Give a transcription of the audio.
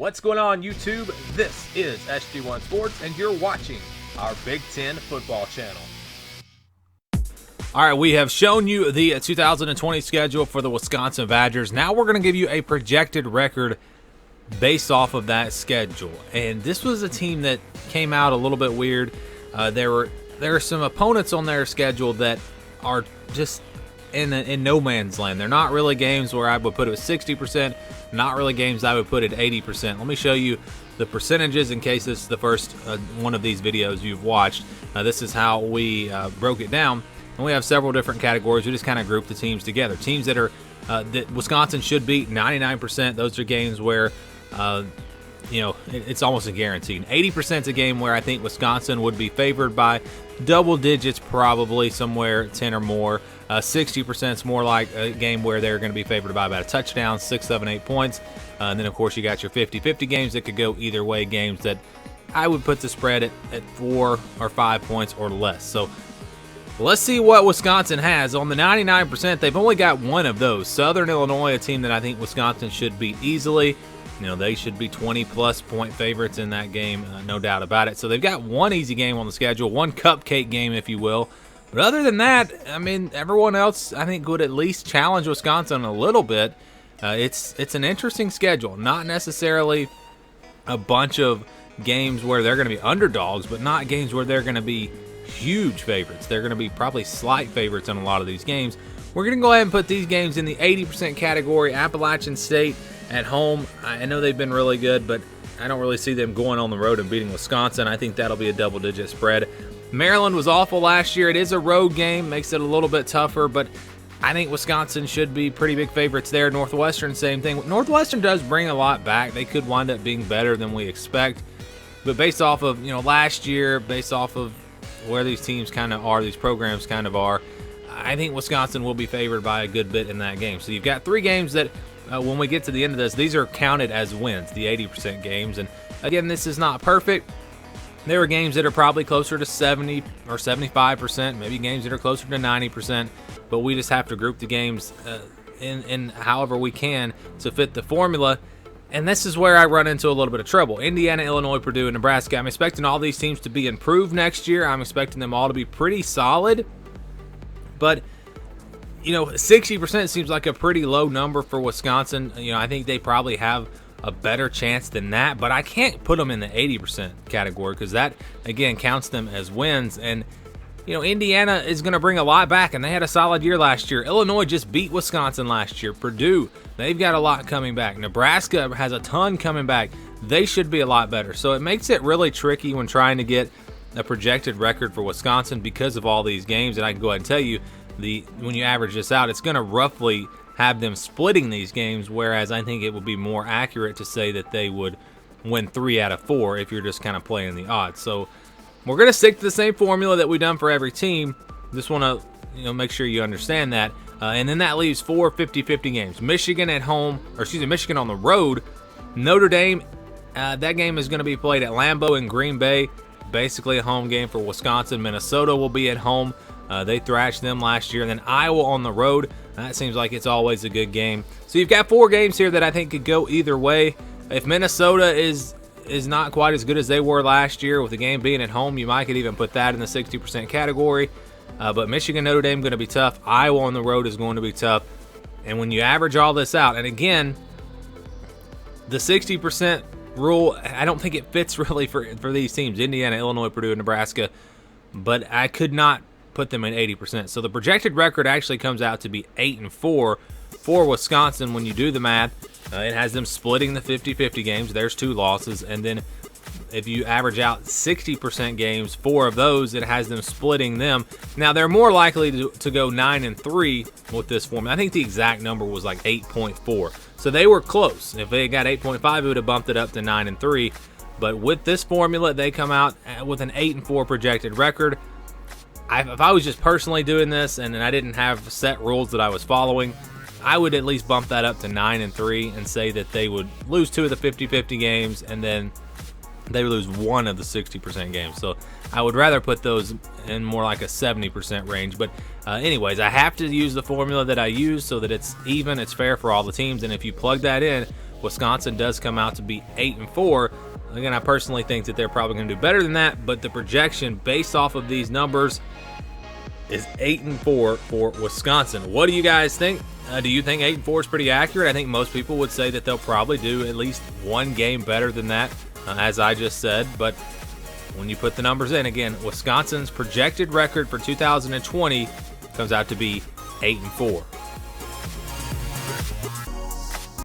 What's going on, YouTube? This is SG1 Sports, and you're watching our Big Ten football channel. All right, we have shown you the 2020 schedule for the Wisconsin Badgers. Now we're going to give you a projected record based off of that schedule. And this was a team that came out a little bit weird. There are some opponents on their schedule that are just in no man's land. They're not really games where I would put it at 60%, not really games I would put at 80%. Let me show you the percentages in case this is the first one of these videos you've watched. This is how we broke it down. And we have several different categories. We just kind of grouped the teams together. Teams that are that Wisconsin should beat, 99%. Those are games where it's almost a guarantee. 80% is a game where I think Wisconsin would be favored by double digits, probably somewhere 10 or more. 60% is more like a game where they're going to be favored by about a touchdown, 6, 7, 8 points. And then, of course, you got your 50-50 games that could go either way, games that I would put the spread at 4 or 5 points or less. So let's see what Wisconsin has. On the 99%, they've only got one of those. Southern Illinois, a team that I think Wisconsin should beat easily. They should be 20-plus point favorites in that game, no doubt about it. So they've got one easy game on the schedule, one cupcake game, if you will. But other than that, I mean, everyone else, I think, would at least challenge Wisconsin a little bit. It's an interesting schedule. Not necessarily a bunch of games where they're going to be underdogs, but not games where they're going to be huge favorites. They're going to be probably slight favorites in a lot of these games. We're going to go ahead and put these games in the 80% category. Appalachian State at home, I know they've been really good, but I don't really see them going on the road and beating Wisconsin. I think that'll be a double-digit spread. Maryland was awful last year. It is a road game, makes it a little bit tougher, but I think Wisconsin should be pretty big favorites there. Northwestern, same thing. Northwestern does bring a lot back. They could wind up being better than we expect, but based off of last year, based off of where these teams kind of are, these programs kind of are, I think Wisconsin will be favored by a good bit in that game. So you've got three games that when we get to the end of this, these are counted as wins, the 80% games. And again, this is not perfect. There are games that are probably closer to 70 or 75%, maybe games that are closer to 90%, but we just have to group the games in however we can to fit the formula. And this is where I run into a little bit of trouble. Indiana, Illinois, Purdue, and Nebraska. I'm expecting all these teams to be improved next year. I'm expecting them all to be pretty solid. But 60% seems like a pretty low number for Wisconsin. I think they probably have a better chance than that, but I can't put them in the 80% category because that, again, counts them as wins. And, Indiana is going to bring a lot back, and they had a solid year last year. Illinois just beat Wisconsin last year. Purdue, they've got a lot coming back. Nebraska has a ton coming back. They should be a lot better. So it makes it really tricky when trying to get a projected record for Wisconsin because of all these games. And I can go ahead and tell you, when you average this out, it's going to roughly have them splitting these games, whereas I think it would be more accurate to say that they would win 3 out of 4 if you're just kind of playing the odds. So we're going to stick to the same formula that we've done for every team. Just want to make sure you understand that. And then that leaves 4 50-50 games. Michigan Michigan on the road. Notre Dame, that game is going to be played at Lambeau in Green Bay. Basically a home game for Wisconsin. Minnesota will be at home. They thrashed them last year. And then Iowa on the road. That seems like it's always a good game. So you've got 4 games here that I think could go either way. If Minnesota is not quite as good as they were last year with the game being at home, you might could even put that in the 60% category. But Michigan, Notre Dame going to be tough. Iowa on the road is going to be tough. And when you average all this out, and again, the 60% rule, I don't think it fits really for these teams, Indiana, Illinois, Purdue, and Nebraska. But I could not put them in 80%. So the projected record actually comes out to be 8-4 for Wisconsin when you do the math. It has them splitting the 50-50 games. There's 2 losses. And then if you average out 60% games, 4 of those, it has them splitting them. Now, they're more likely to go 9-3 with this formula. I think the exact number was like 8.4. So they were close. If they got 8.5, it would have bumped it up to 9-3. But with this formula, they come out with an 8-4 projected record. If I was just personally doing this and I didn't have set rules that I was following, I would at least bump that up to 9-3 and say that they would lose 2 of the 50-50 games and then they would lose 1 of the 60% games. So I would rather put those in more like a 70% range. But anyways, I have to use the formula that I use so that it's even, it's fair for all the teams. And if you plug that in, Wisconsin does come out to be 8-4. Again, I personally think that they're probably going to do better than that, but the projection based off of these numbers is 8-4 for Wisconsin. What do you guys think? Do you think 8-4 is pretty accurate? I think most people would say that they'll probably do at least one game better than that, as I just said. But when you put the numbers in, again, Wisconsin's projected record for 2020 comes out to be 8-4.